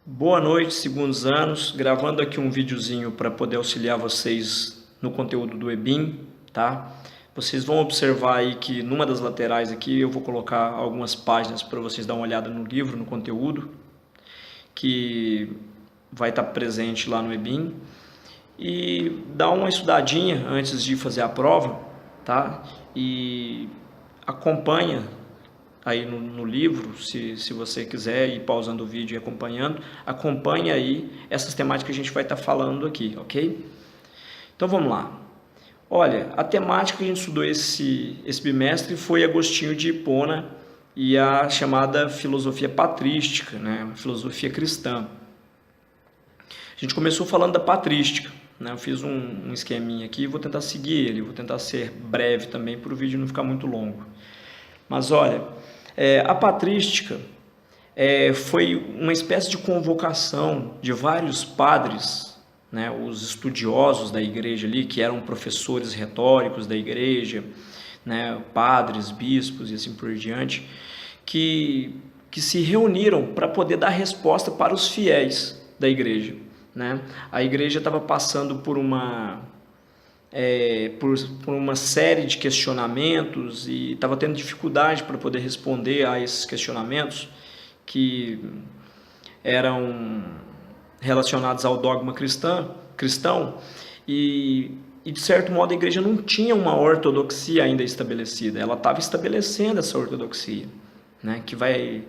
Boa noite, segundos anos, gravando aqui um videozinho para poder auxiliar vocês no conteúdo do EBIM, tá? Vocês vão observar aí que numa das laterais aqui eu vou colocar algumas páginas para vocês dar uma olhada no livro, no conteúdo, que vai estar presente lá no EBIM. E dá uma estudadinha antes de fazer a prova, tá? E acompanha aí no livro, se você quiser ir pausando o vídeo e acompanhando, acompanha aí essas temáticas que a gente vai estar falando aqui, ok? Então vamos lá. Olha, a temática que a gente estudou esse bimestre foi Agostinho de Hipona e a chamada filosofia patrística, né? Filosofia cristã. A gente começou falando da patrística, né? Eu fiz um esqueminha aqui e vou tentar seguir ele, vou tentar ser breve também para o vídeo não ficar muito longo. Mas olha, a patrística foi uma espécie de convocação de vários padres, né, os estudiosos da igreja ali, que eram professores retóricos da igreja, né, padres, bispos e assim por diante, que se reuniram para poder dar resposta para os fiéis da igreja, né? A igreja estava passando por uma série de questionamentos e estava tendo dificuldade para poder responder a esses questionamentos que eram relacionados ao dogma cristão e de certo modo a igreja não tinha uma ortodoxia ainda estabelecida, ela estava estabelecendo essa ortodoxia, né, que vai,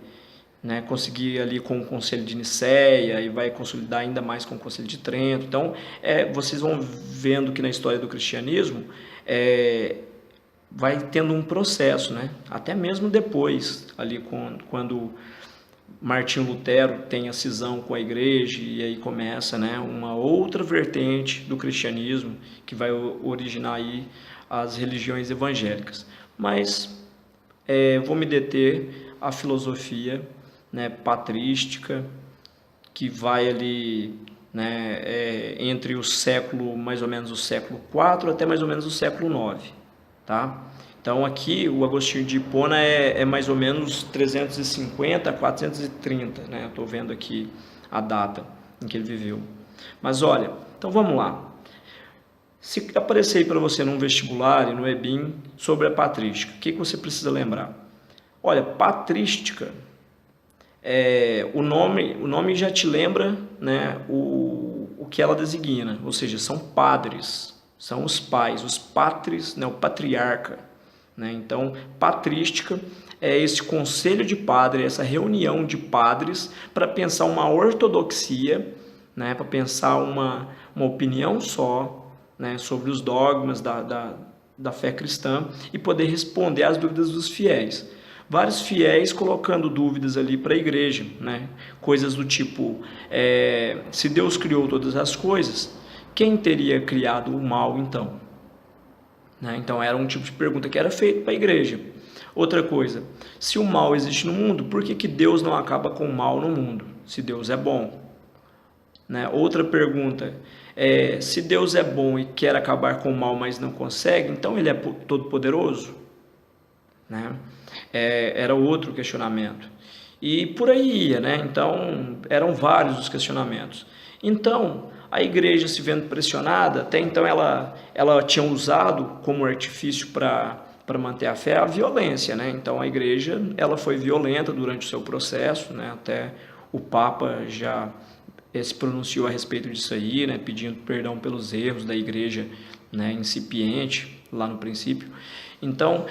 né, conseguir ali com o Concílio de Nicéia e vai consolidar ainda mais com o Concílio de Trento. Então, vocês vão vendo que na história do cristianismo vai tendo um processo, né? Até mesmo depois, ali quando Martinho Lutero tem a cisão com a igreja e aí começa, né, uma outra vertente do cristianismo que vai originar aí as religiões evangélicas. Mas vou me deter à filosofia, né, patrística, que vai ali, né, entre o século, mais ou menos o século IV até mais ou menos o século IX, tá? Então aqui o Agostinho de Hipona é mais ou menos 350 a 430, né? Estou vendo aqui a data em que ele viveu. Mas olha, então vamos lá. Se aparecer aí para você num vestibular e no EBIM sobre a patrística, o que você precisa lembrar? Olha, patrística, o nome já te lembra, né, o que ela designa, ou seja, são padres, são os pais, os patres, né, o patriarca, né? Então, patrística é esse conselho de padre, essa reunião de padres para pensar uma ortodoxia, né, para pensar uma opinião só, né, sobre os dogmas da fé cristã e poder responder às dúvidas dos fiéis. Vários fiéis colocando dúvidas ali para a igreja, né? Coisas do tipo, se Deus criou todas as coisas, quem teria criado o mal então? Né? Então era um tipo de pergunta que era feito para a igreja. Outra coisa, se o mal existe no mundo, por que Deus não acaba com o mal no mundo, se Deus é bom? Né? Outra pergunta, se Deus é bom e quer acabar com o mal, mas não consegue, então ele é todo poderoso? Né? Era outro questionamento. E por aí ia, né? Então, eram vários os questionamentos. Então, a igreja se vendo pressionada, até então ela tinha usado como artifício para manter a fé a violência, né? Então, a igreja ela foi violenta durante o seu processo, né? Até o Papa já se pronunciou a respeito disso aí, né? Pedindo perdão pelos erros da igreja, né, incipiente, lá no princípio. Então,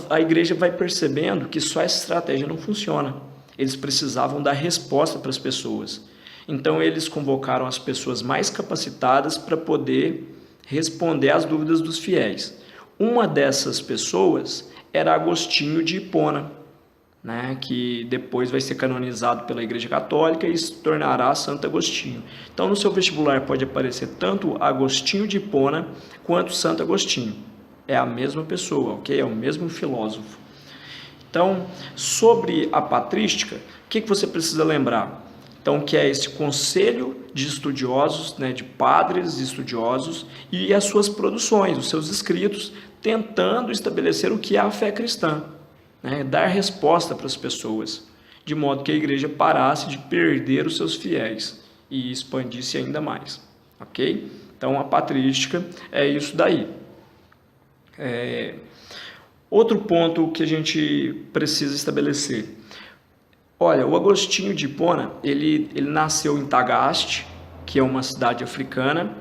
a igreja vai percebendo que só essa estratégia não funciona. Eles precisavam dar resposta para as pessoas. Então, eles convocaram as pessoas mais capacitadas para poder responder às dúvidas dos fiéis. Uma dessas pessoas era Agostinho de Hipona, né, que depois vai ser canonizado pela Igreja Católica e se tornará Santo Agostinho. Então, no seu vestibular pode aparecer tanto Agostinho de Hipona quanto Santo Agostinho. É a mesma pessoa, ok? É o mesmo filósofo. Então, sobre a patrística, o que você precisa lembrar? Então, que é esse conselho de estudiosos, né, de padres estudiosos e as suas produções, os seus escritos, tentando estabelecer o que é a fé cristã, né, dar resposta para as pessoas. de modo que a igreja parasse de perder os seus fiéis e expandisse ainda mais, ok? Então a patrística é isso daí. Outro ponto que a gente precisa estabelecer. Olha, o Agostinho de Hipona, ele nasceu em Tagaste, que é uma cidade africana,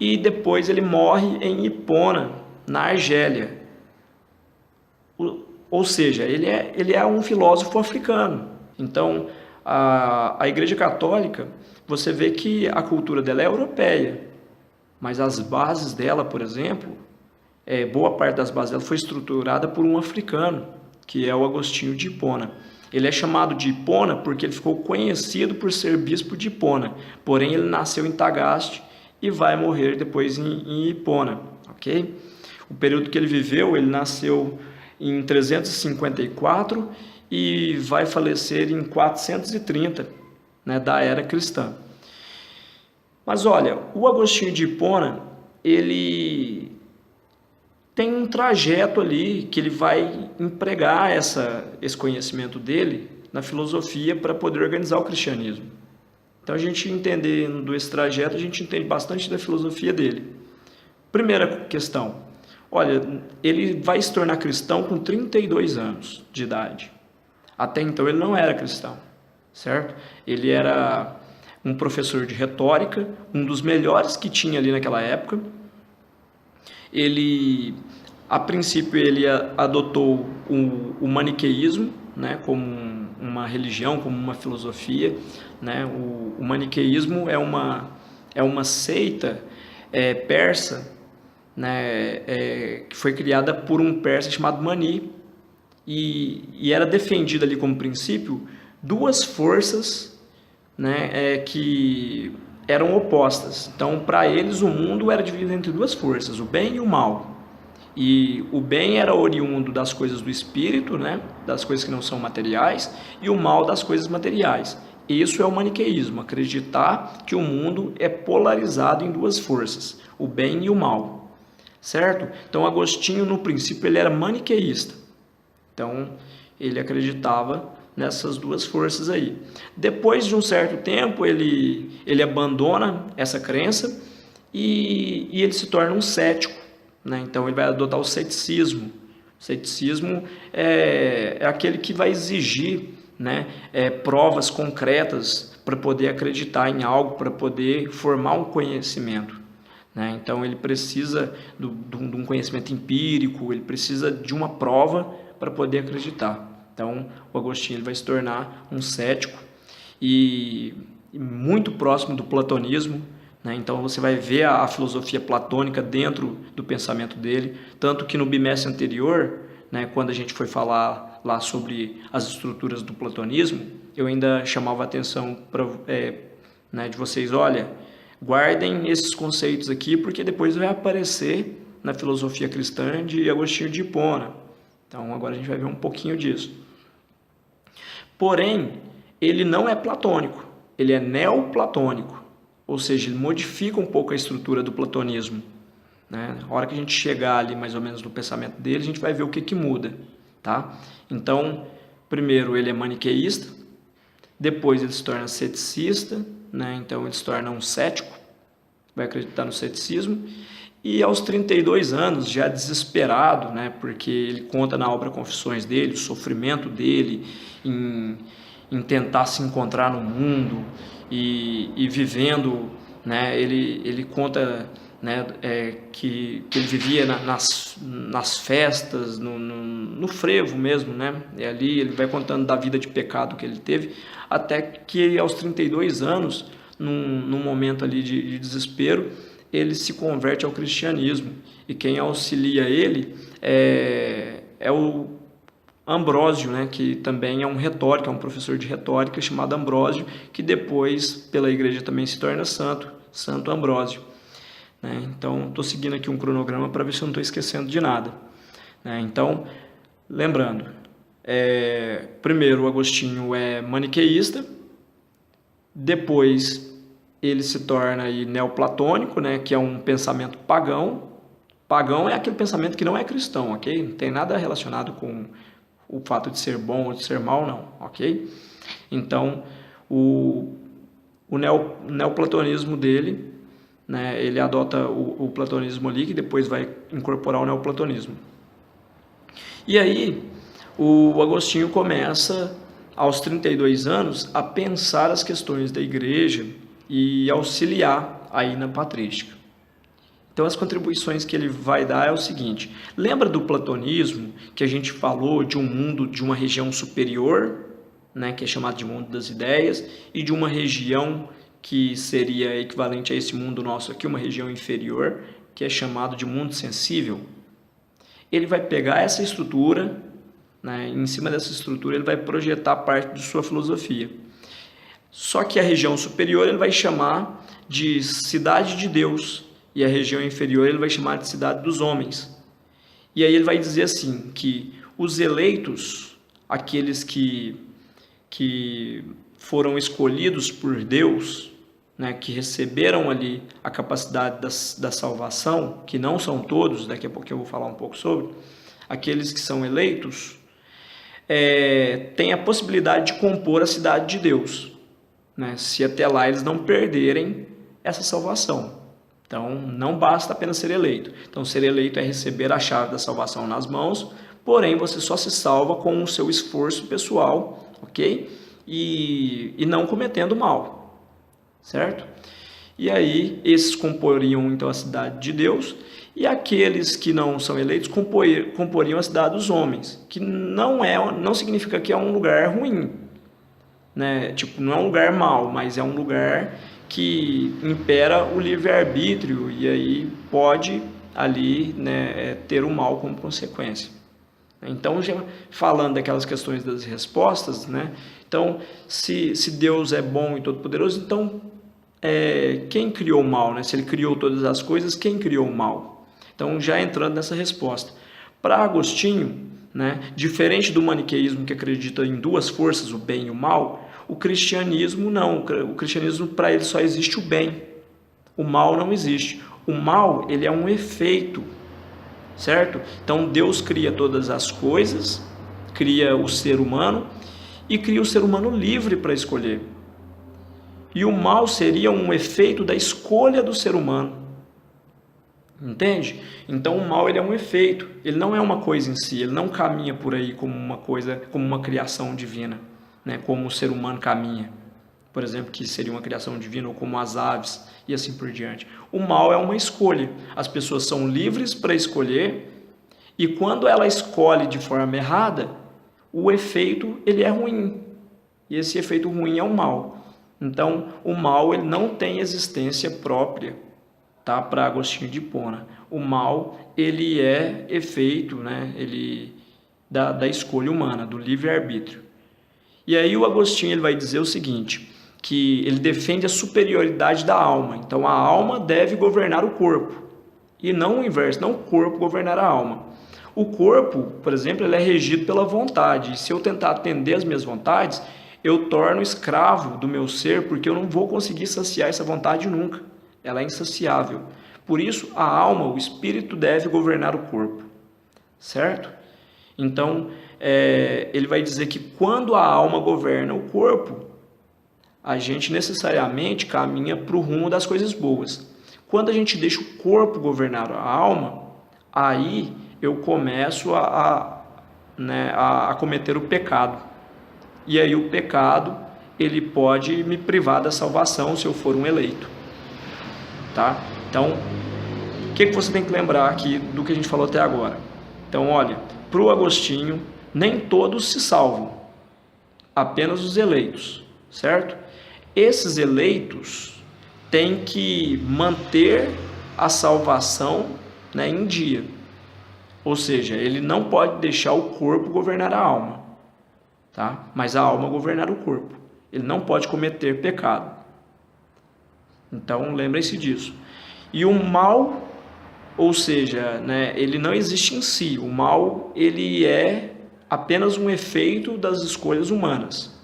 e depois ele morre em Hipona, na Argélia. Ou seja, ele é um filósofo africano. Então, a Igreja Católica, você vê que a cultura dela é europeia, mas as bases dela, por exemplo, boa parte das bases dela foi estruturada por um africano, que é o Agostinho de Hipona. Ele é chamado de Hipona porque ele ficou conhecido por ser bispo de Hipona, porém ele nasceu em Tagaste e vai morrer depois em Hipona, ok? O período que ele viveu, ele nasceu em 354 e vai falecer em 430, né, da era cristã. Mas olha, o Agostinho de Hipona, ele tem um trajeto ali que ele vai empregar esse conhecimento dele na filosofia para poder organizar o cristianismo. Então, a gente entendendo esse trajeto, a gente entende bastante da filosofia dele. Primeira questão, olha, ele vai se tornar cristão com 32 anos de idade. Até então ele não era cristão, certo? Ele era um professor de retórica, um dos melhores que tinha ali naquela época. Ele, a princípio, ele adotou o maniqueísmo, né, como uma religião, como uma filosofia, né? O maniqueísmo é uma seita persa, né, que foi criada por um persa chamado Mani, e era defendida ali como princípio duas forças, né, que eram opostas. Então, para eles, o mundo era dividido entre duas forças, o bem e o mal. E o bem era oriundo das coisas do espírito, né, das coisas que não são materiais, e o mal das coisas materiais. Isso é o maniqueísmo, acreditar que o mundo é polarizado em duas forças, o bem e o mal, certo? Então, Agostinho, no princípio, ele era maniqueísta. Então, ele acreditava nessas duas forças aí. Depois de um certo tempo, ele abandona essa crença e ele se torna um cético, né? Então, ele vai adotar o ceticismo. O ceticismo é aquele que vai exigir, né, provas concretas para poder acreditar em algo, para poder formar um conhecimento, né? Então, ele precisa de um conhecimento empírico, ele precisa de uma prova para poder acreditar. Então, o Agostinho ele vai se tornar um cético e muito próximo do platonismo, né? Então, você vai ver a filosofia platônica dentro do pensamento dele, tanto que no bimestre anterior, né, quando a gente foi falar lá sobre as estruturas do platonismo, eu ainda chamava a atenção né, de vocês, olha, guardem esses conceitos aqui, porque depois vai aparecer na filosofia cristã de Agostinho de Hipona. Então, agora a gente vai ver um pouquinho disso. Porém, ele não é platônico, ele é neoplatônico, ou seja, ele modifica um pouco a estrutura do platonismo, né? A hora que a gente chegar ali mais ou menos no pensamento dele, a gente vai ver o que muda, tá? Então, primeiro ele é maniqueísta, depois ele se torna ceticista, né? Então ele se torna um cético, vai acreditar no ceticismo, e aos 32 anos, já desesperado, né, porque ele conta na obra Confissões dele, o sofrimento dele em tentar se encontrar no mundo e vivendo, né, ele conta, né, que ele vivia nas festas, no frevo mesmo, né, e ali ele vai contando da vida de pecado que ele teve, até que aos 32 anos, num momento ali de desespero, ele se converte ao cristianismo, e quem auxilia ele é o Ambrósio, né, que também é um retórico, é um professor de retórica chamado Ambrósio, que depois pela igreja também se torna Santo Ambrósio, né? Então, estou seguindo aqui um cronograma para ver se eu não estou esquecendo de nada, né? Então, lembrando, primeiro o Agostinho é maniqueísta, depois ele se torna aí neoplatônico, né, que é um pensamento pagão. Pagão é aquele pensamento que não é cristão, ok? Não tem nada relacionado com o fato de ser bom ou de ser mal, não, ok? Então, o neoplatonismo dele, né, ele adota o platonismo ali, que depois vai incorporar o neoplatonismo. E aí, o Agostinho começa, aos 32 anos, a pensar as questões da igreja e auxiliar aí na patrística. Então, as contribuições que ele vai dar é o seguinte: lembra do platonismo, que a gente falou de um mundo, de uma região superior, né, que é chamado de mundo das ideias, e de uma região que seria equivalente a esse mundo nosso aqui, uma região inferior, que é chamado de mundo sensível? Ele vai pegar essa estrutura, né, em cima dessa estrutura ele vai projetar parte de sua filosofia. Só que a região superior ele vai chamar de cidade de Deus, e a região inferior ele vai chamar de cidade dos homens. E aí ele vai dizer assim, que os eleitos, aqueles que foram escolhidos por Deus, né, que receberam ali a capacidade da salvação, que não são todos, daqui a pouco eu vou falar um pouco sobre, aqueles que são eleitos, têm a possibilidade de compor a cidade de Deus, né, se até lá eles não perderem essa salvação. Então, não basta apenas ser eleito. Então, ser eleito é receber a chave da salvação nas mãos, porém, você só se salva com o seu esforço pessoal, ok? E não cometendo mal, certo? E aí, esses comporiam, então, a cidade de Deus, e aqueles que não são eleitos comporiam a cidade dos homens, que não significa que é um lugar ruim, né? Tipo, não é um lugar mau, mas é um lugar que impera o livre-arbítrio e aí pode ali, né, ter o mal como consequência. Então, já falando daquelas questões das respostas, né? Então, se Deus é bom e todo-poderoso, então quem criou o mal, né? Se ele criou todas as coisas, quem criou o mal? Então, já entrando nessa resposta. Para Agostinho, né, diferente do maniqueísmo que acredita em duas forças, o bem e o mal, o cristianismo não. O cristianismo, para ele, só existe o bem. O mal não existe. O mal, ele é um efeito, certo? Então, Deus cria todas as coisas, cria o ser humano e cria o ser humano livre para escolher. E o mal seria um efeito da escolha do ser humano. Entende? Então, o mal ele é um efeito. Ele não é uma coisa em si. Ele não caminha por aí como uma coisa, como uma criação divina, né, como o ser humano caminha, por exemplo, que seria uma criação divina, ou como as aves, e assim por diante. O mal é uma escolha. As pessoas são livres para escolher, e quando ela escolhe de forma errada, o efeito ele é ruim. E esse efeito ruim é o mal. Então, o mal ele não tem existência própria, tá, para Agostinho de Hipona. O mal ele é efeito, né, da escolha humana, do livre-arbítrio. E aí o Agostinho ele vai dizer o seguinte, que ele defende a superioridade da alma. Então a alma deve governar o corpo, e não o inverso, não o corpo governar a alma. O corpo, por exemplo, ele é regido pela vontade, e se eu tentar atender as minhas vontades, eu torno escravo do meu ser, porque eu não vou conseguir saciar essa vontade nunca. Ela é insaciável. Por isso, a alma, o espírito, deve governar o corpo, certo? Então, ele vai dizer que quando a alma governa o corpo, a gente necessariamente caminha para o rumo das coisas boas. Quando a gente deixa o corpo governar a alma, aí eu começo a cometer o pecado. E aí o pecado, ele pode me privar da salvação se eu for um eleito. Tá? Então, o que você tem que lembrar aqui do que a gente falou até agora? Então, olha, para o Agostinho, nem todos se salvam, apenas os eleitos, certo? Esses eleitos têm que manter a salvação, né, em dia. Ou seja, ele não pode deixar o corpo governar a alma, tá? Mas a alma governar o corpo. Ele não pode cometer pecado. Então, lembrem-se disso. E o mal, ou seja, né, ele não existe em si. O mal ele é apenas um efeito das escolhas humanas.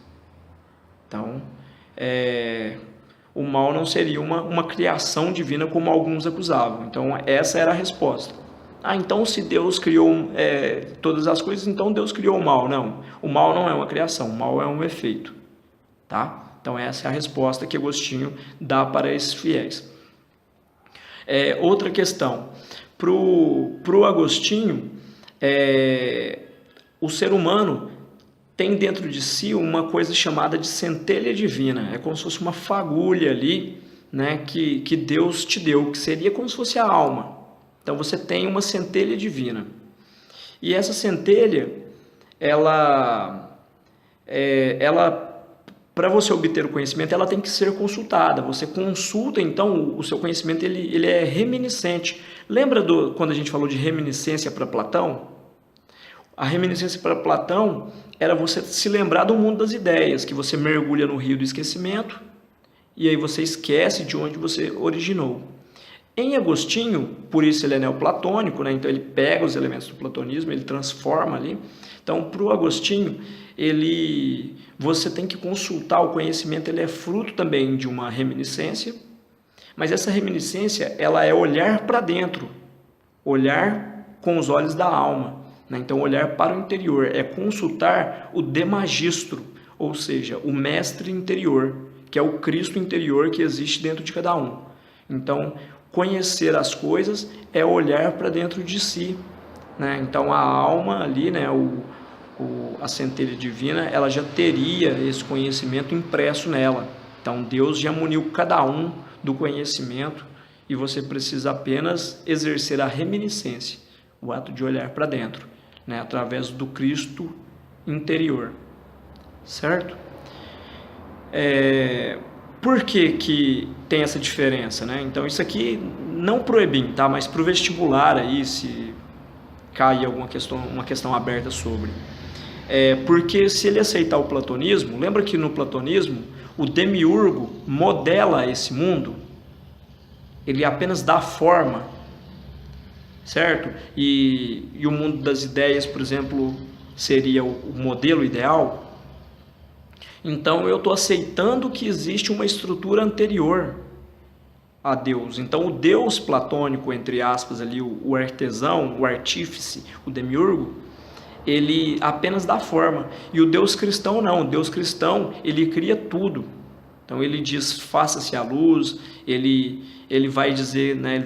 Então, o mal não seria uma criação divina como alguns acusavam. Então, essa era a resposta. Então se Deus criou todas as coisas, então Deus criou o mal. Não, o mal não é uma criação, o mal é um efeito. Tá? Então essa é a resposta que Agostinho dá para esses fiéis. Outra questão, para o Agostinho, o ser humano tem dentro de si uma coisa chamada de centelha divina, é como se fosse uma fagulha ali, né, que Deus te deu, que seria como se fosse a alma. Então você tem uma centelha divina. E essa centelha, ela para você obter o conhecimento, ela tem que ser consultada. Você consulta, então, o seu conhecimento ele é reminiscente. Lembra quando a gente falou de reminiscência para Platão? A reminiscência para Platão era você se lembrar do mundo das ideias, que você mergulha no rio do esquecimento e aí você esquece de onde você originou. Em Agostinho, por isso ele é neoplatônico, né? Então ele pega os elementos do platonismo, ele transforma ali. Então, para o Agostinho, você tem que consultar o conhecimento, ele é fruto também de uma reminiscência, mas essa reminiscência ela é olhar para dentro, olhar com os olhos da alma, né? Então olhar para o interior, é consultar o demagistro, ou seja, o mestre interior, que é o Cristo interior que existe dentro de cada um. Então conhecer as coisas é olhar para dentro de si, né? Então a alma ali, né, a centelha divina, ela já teria esse conhecimento impresso nela. Então Deus já muniu cada um do conhecimento e você precisa apenas exercer a reminiscência, o ato de olhar para dentro, né, através do Cristo interior, certo? Por que tem essa diferença, né? Então isso aqui não pro EBIM, tá? Mas pro vestibular aí, se cair uma questão aberta sobre. Porque se ele aceitar o platonismo, lembra que no platonismo o demiurgo modela esse mundo, ele apenas dá forma, certo? E o mundo das ideias, por exemplo, seria o modelo ideal. Então eu estou aceitando que existe uma estrutura anterior a Deus. Então o Deus platônico, entre aspas, ali, o artesão, o artífice, o demiurgo, ele apenas dá forma. E o Deus cristão não. O Deus cristão, ele cria tudo. Então ele diz, faça-se a luz, ele vai dizer, né,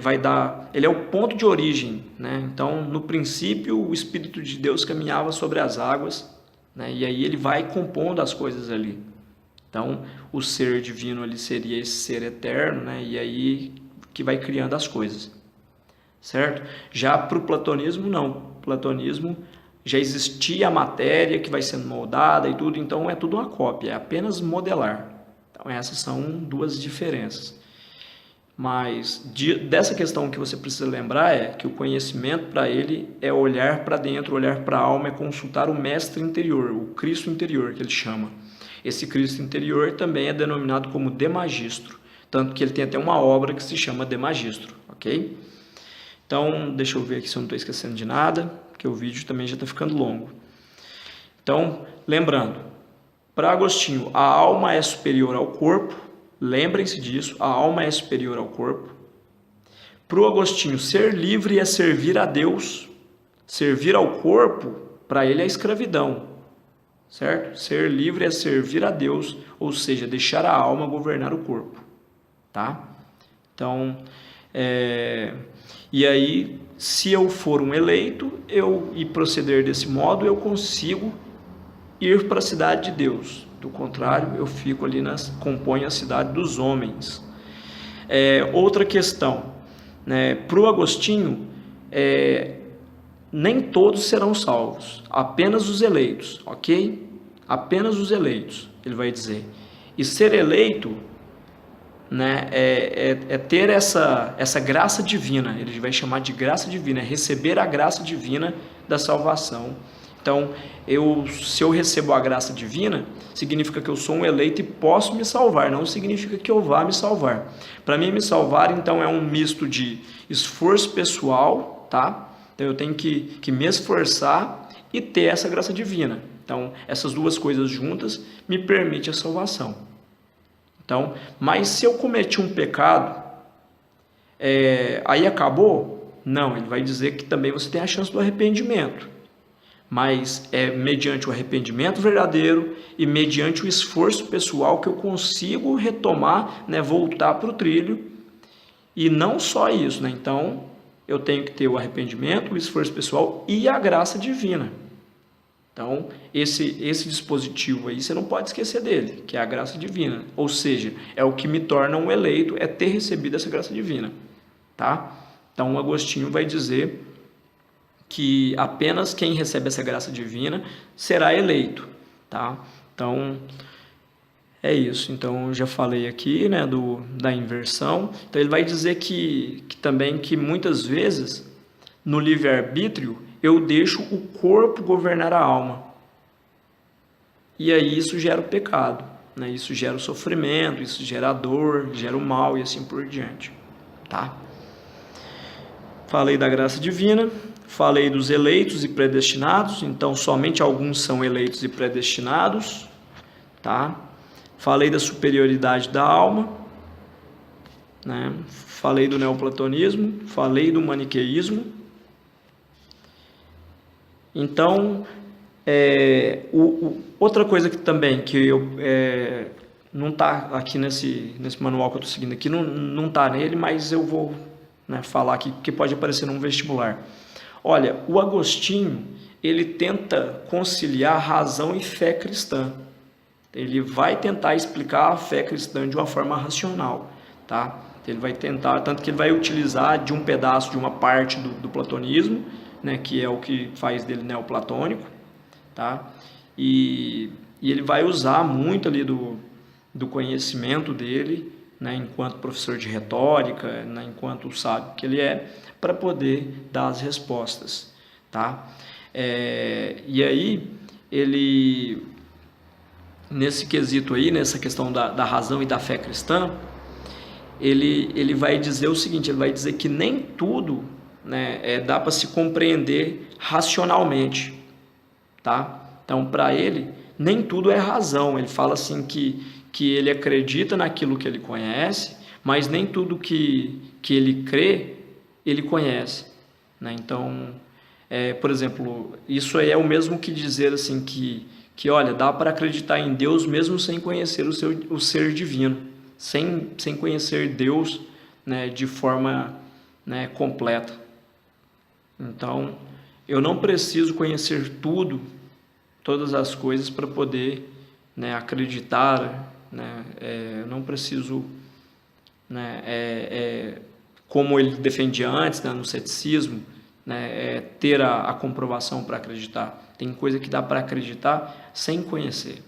ele é o ponto de origem, né? Então no princípio o Espírito de Deus caminhava sobre as águas, né? E aí ele vai compondo as coisas ali. Então o ser divino ali seria esse ser eterno, né? E aí que vai criando as coisas, certo? Já para o platonismo não. O platonismo já existia a matéria que vai sendo moldada e tudo, então é tudo uma cópia, é apenas modelar. Então essas são duas diferenças. Mas dessa questão que você precisa lembrar é que o conhecimento para ele é olhar para dentro, olhar para a alma, é consultar o mestre interior, o Cristo interior que ele chama. Esse Cristo interior também é denominado como demagistro, tanto que ele tem até uma obra que se chama Demagistro, ok? Então, deixa eu ver aqui se eu não estou esquecendo de nada, porque o vídeo também já está ficando longo. Então, lembrando, para Agostinho, a alma é superior ao corpo, lembrem-se disso, a alma é superior ao corpo. Para o Agostinho, ser livre é servir a Deus, servir ao corpo, para ele é escravidão, certo? Ser livre é servir a Deus, ou seja, deixar a alma governar o corpo, tá? Então, e aí, se eu for um eleito, e proceder desse modo, eu consigo ir para a cidade de Deus. Do contrário, eu fico ali, componho a cidade dos homens. Outra questão, né? Para o Agostinho, nem todos serão salvos, apenas os eleitos, ok? Apenas os eleitos, ele vai dizer. E ser eleito, né, ter essa graça divina, ele vai chamar de graça divina, é receber a graça divina da salvação. Então, se eu recebo a graça divina, significa que eu sou um eleito e posso me salvar, não significa que eu vá me salvar. Para mim, me salvar, então, é um misto de esforço pessoal, tá? Então, eu tenho que me esforçar e ter essa graça divina. Então, essas duas coisas juntas me permitem a salvação. Então, mas se eu cometi um pecado, aí acabou? Não, ele vai dizer que também você tem a chance do arrependimento, mas é mediante o arrependimento verdadeiro e mediante o esforço pessoal que eu consigo retomar, né, voltar para o trilho. E não só isso, né? Então eu tenho que ter o arrependimento, o esforço pessoal e a graça divina. Então esse dispositivo aí você não pode esquecer dele, que é a graça divina. Ou seja, é o que me torna um eleito, é ter recebido essa graça divina, tá? Então o Agostinho vai dizer que apenas quem recebe essa graça divina será eleito, tá? Então é isso. Então já falei aqui, né, da inversão. Então ele vai dizer que também que muitas vezes no livre-arbítrio eu deixo o corpo governar a alma. E aí isso gera o pecado, né? Isso gera o sofrimento, isso gera a dor, gera o mal e assim por diante, tá? Falei da graça divina, falei dos eleitos e predestinados, então somente alguns são eleitos e predestinados, tá? Falei da superioridade da alma, né? Falei do neoplatonismo, falei do maniqueísmo. Então, outra coisa que também que eu não está aqui nesse manual que eu estou seguindo aqui, não está nele, mas eu vou, né, falar aqui, que pode aparecer num vestibular. Olha, o Agostinho, ele tenta conciliar razão e fé cristã. Ele vai tentar explicar a fé cristã de uma forma racional, tá? Ele vai tentar, tanto que ele vai utilizar de um pedaço, de uma parte do platonismo, né, que é o que faz dele neoplatônico, tá? E ele vai usar muito ali do conhecimento dele, né, enquanto professor de retórica, né, enquanto sábio que ele é, para poder dar as respostas, tá? E aí ele, nesse quesito aí, nessa questão da razão e da fé cristã, ele vai dizer o seguinte, ele vai dizer que nem tudo, né, dá para se compreender racionalmente, tá? Então, para ele, nem tudo é razão. Ele fala assim que ele acredita naquilo que ele conhece, mas nem tudo que ele crê, ele conhece, né? Então, por exemplo, isso aí é o mesmo que dizer assim que olha, dá para acreditar em Deus mesmo sem conhecer o ser divino, sem conhecer Deus, né, de forma, né, completa. Então, eu não preciso conhecer todas as coisas para poder, né, acreditar, né? Eu não preciso, né, como ele defendia antes, né, no ceticismo, né, ter a comprovação para acreditar. Tem coisa que dá para acreditar sem conhecer.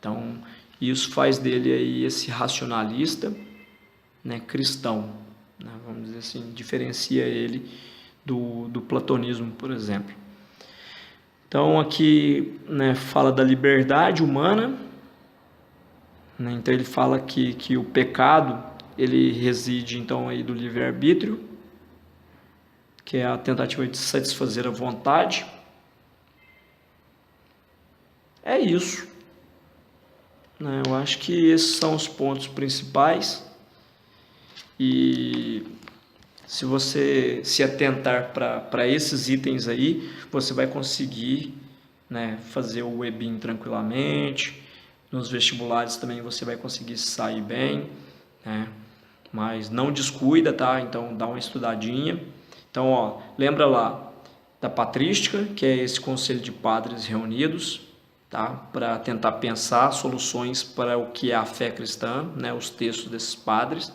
Então, isso faz dele aí esse racionalista, né, cristão, né, vamos dizer assim, diferencia ele do platonismo, por exemplo. Então aqui, né, fala da liberdade humana, né, então ele fala que o pecado ele reside então aí do livre-arbítrio, que é a tentativa de satisfazer a vontade. É isso, né? Eu acho que esses são os pontos principais, e se você se atentar para esses itens aí, você vai conseguir, né, fazer o EBIM tranquilamente. Nos vestibulares também você vai conseguir sair bem, né? Mas não descuida, tá? Então dá uma estudadinha. Então, ó, lembra lá da patrística, que é esse conselho de padres reunidos, tá? Para tentar pensar soluções para o que é a fé cristã, né? Os textos desses padres.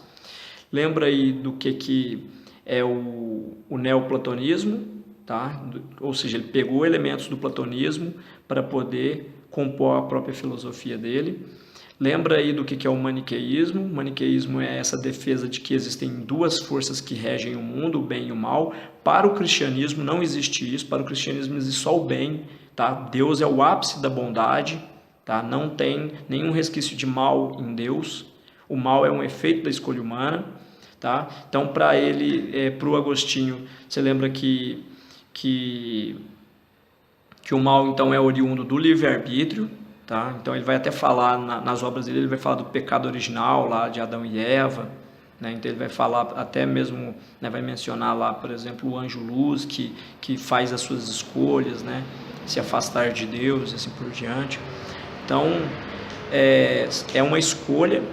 Lembra aí do que é o neoplatonismo, tá? Ou seja, ele pegou elementos do platonismo para poder compor a própria filosofia dele. Lembra aí do que é o maniqueísmo. O maniqueísmo é essa defesa de que existem duas forças que regem o mundo, o bem e o mal. Para o cristianismo não existe isso, para o cristianismo existe só o bem, tá? Deus é o ápice da bondade, tá? Não tem nenhum resquício de mal em Deus. O mal é um efeito da escolha humana, tá? Então, para ele, para o Agostinho, você lembra que o mal então é oriundo do livre-arbítrio, tá? Então ele vai até falar nas obras dele, ele vai falar do pecado original lá de Adão e Eva, né? Então ele vai falar até mesmo, né, vai mencionar lá, por exemplo, o anjo luz que faz as suas escolhas, né? Se afastar de Deus e assim por diante. Então é uma escolha,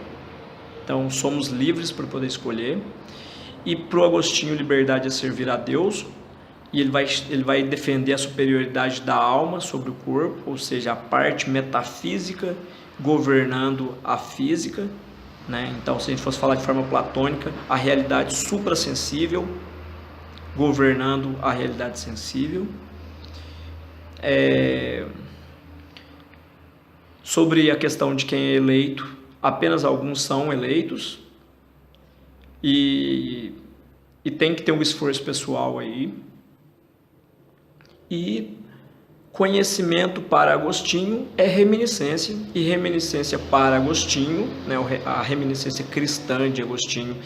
então somos livres para poder escolher. E para o Agostinho, liberdade é servir a Deus, e ele vai defender a superioridade da alma sobre o corpo, ou seja, a parte metafísica governando a física, né? Então, se a gente fosse falar de forma platônica, a realidade suprassensível governando a realidade sensível. Sobre a questão de quem é eleito, apenas alguns são eleitos, e tem que ter um esforço pessoal aí. E conhecimento para Agostinho é reminiscência, e reminiscência para Agostinho, né, a reminiscência cristã de Agostinho,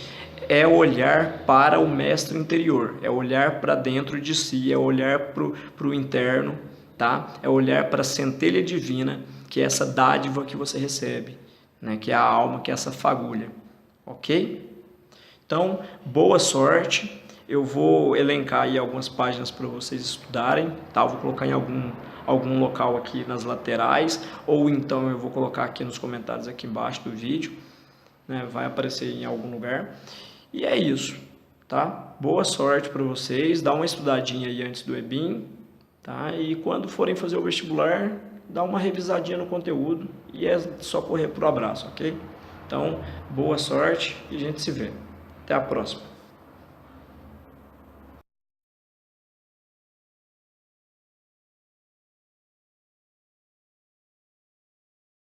é olhar para o mestre interior, é olhar para dentro de si, é olhar para o interno, tá? É olhar para a centelha divina, que é essa dádiva que você recebe, né? Que é a alma, que é essa fagulha, ok? Então, boa sorte. Eu vou elencar aí algumas páginas para vocês estudarem, tá? Eu vou colocar em algum local aqui nas laterais, ou então eu vou colocar aqui nos comentários aqui embaixo do vídeo, né? Vai aparecer em algum lugar. E é isso, tá? Boa sorte para vocês, dá uma estudadinha aí antes do EBIM, tá? E quando forem fazer o vestibular, dá uma revisadinha no conteúdo, e é só correr pro abraço, ok? Então, boa sorte e a gente se vê. Até a próxima.